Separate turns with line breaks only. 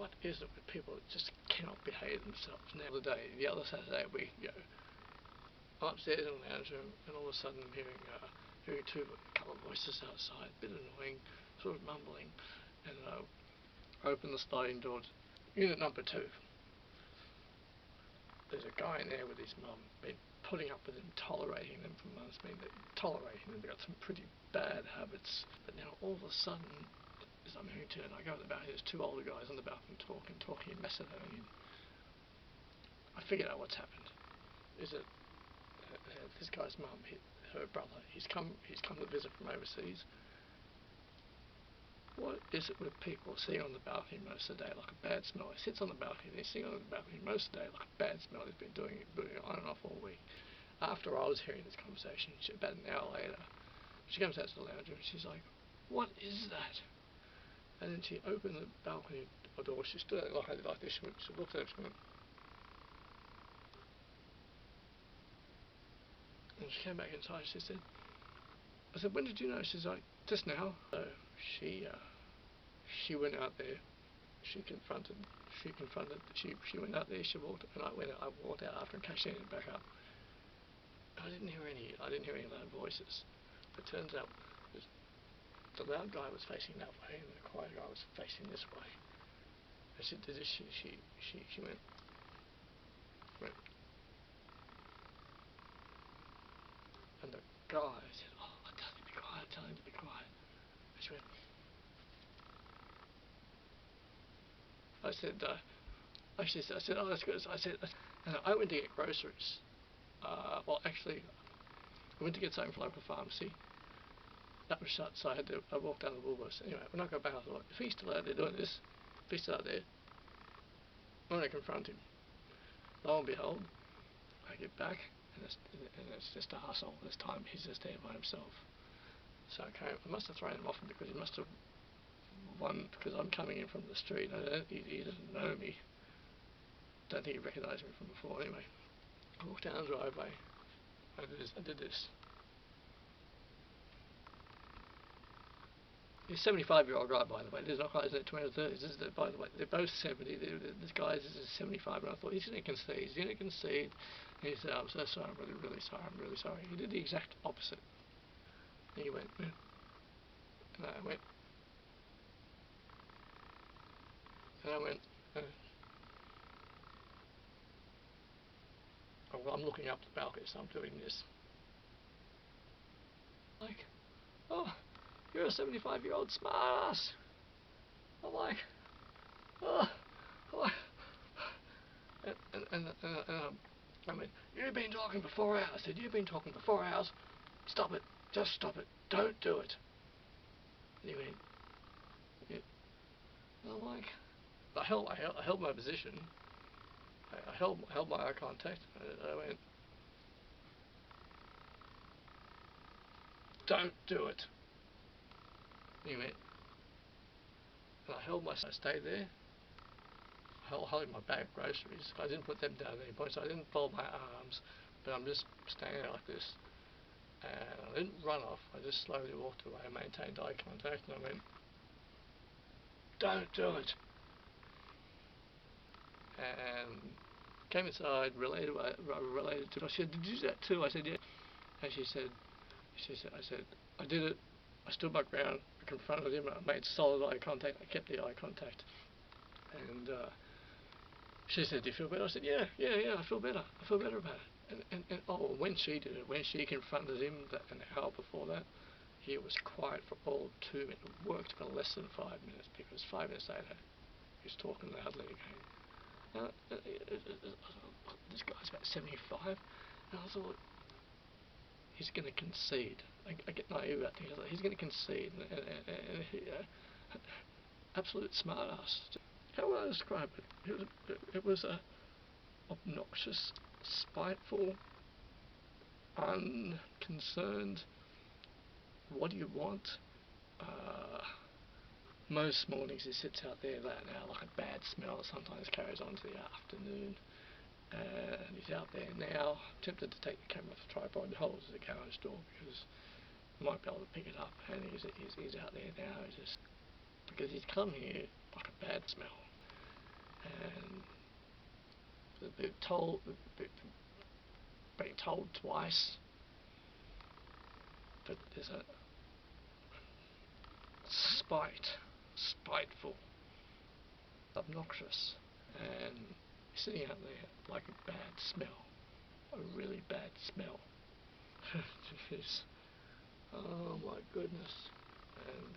what is it with people that just cannot behave themselves? Now the other Saturday week ago, I'm upstairs in the lounge room, and all of a sudden I'm hearing a couple of voices outside, a bit annoying, sort of mumbling, and I open the sliding door to unit number 2. There's a guy in there with his mum, been putting up with him, tolerating them for months, tolerating them. They've got some pretty bad habits, but now all of a sudden, as I'm hearing turn, I go to the balcony, there's 2 older guys on the balcony talking Macedonian. I figured out what's happened. Is that this guy's mum, her brother, he's come to visit from overseas. What is it with people sitting on the balcony most of the day like a bad smell? He sits on the balcony, he's sitting on the balcony most of the day like a bad smell. He's been doing it on and off all week. After I was hearing this conversation, about an hour later, she comes out to the lounge and she's like, "What is that?" And then she opened the balcony door. She stood like this. She looked at it. She went, and she came back inside. She said, "I said, when did you know?" She's like, "Just now." So she went out there. She went out there. She walked, and I walked out after and cashed in and back up. I didn't hear any loud voices. It turns out the loud guy was facing that way, and the quiet guy was facing this way. And she did this. She went. And the guy said, "Oh, I tell him to be quiet. Tell him to be quiet." And she went. I said, "Oh, that's good." I said, and I went to get groceries. Well, actually, I went to get something from the local pharmacy. That was shut, so I walked down the Woolworths. Anyway, when I got back, I thought, if he's still out there doing this, if he's still out there, I'm going to confront him. Lo and behold, I get back, and it's just an arsehole. This time, he's just there by himself. So I must have thrown him off because he must have because I'm coming in from the street. He doesn't know me. Don't think he recognised me from before. Anyway, I walked down the driveway. I did this. He's a 75-year-old guy, by the way. There's not quite, isn't it, 20 or 30s? By the way, they're both 70. This guy is 75, and I thought, he's going to concede. He's going to concede. And he said, "I'm so sorry. I'm really, really sorry. I'm really sorry." He did the exact opposite. And he went, "Yeah." And I went. Oh, well, I'm looking up the balcony, so I'm doing this. Like, "Oh, you're a 75-year-old smartass." I'm like, "Oh, oh." And I mean, "You've been talking for 4 hours." I said, "You've been talking for 4 hours. Stop it. Just stop it. Don't do it." And he went, "Yeah." And I'm like, I held my position. I held my eye contact. I went, "Don't do it." And he went, and I stayed there, holding my bag of groceries. I didn't put them down at any point, so I didn't fold my arms, but I'm just standing there like this. And I didn't run off. I just slowly walked away. I maintained eye contact, and I went, "Don't do it." And came inside, related to. I said, "Did you do that too?" I said, "Yeah." And she said, I said, "I did it. I stood my ground. I confronted him. I made solid eye contact. I kept the eye contact." And she said, "Do you feel better?" I said, "Yeah. I feel better. I feel better about it." And when she did it, when she confronted him an hour before that, he was quiet for all 2 minutes. It worked for less than 5 minutes, because 5 minutes later, he was talking loudly again. Now, this guy's about 75, and I thought, he's going to concede. I get naive about things. He's going to concede, and he, absolute smartass. How would I describe it? It was a obnoxious, spiteful, unconcerned, "What do you want?" Most mornings he sits out there like a bad smell that sometimes carries on to the afternoon. And he's out there now. I'm tempted to take the camera off the tripod and hold it at the garage door, because I might be able to pick it up. And he's out there now, because he's come here like a bad smell. and being told twice, but there's a spiteful, obnoxious, and sitting out there like a bad smell, a really bad smell. Jeez. Oh my goodness. And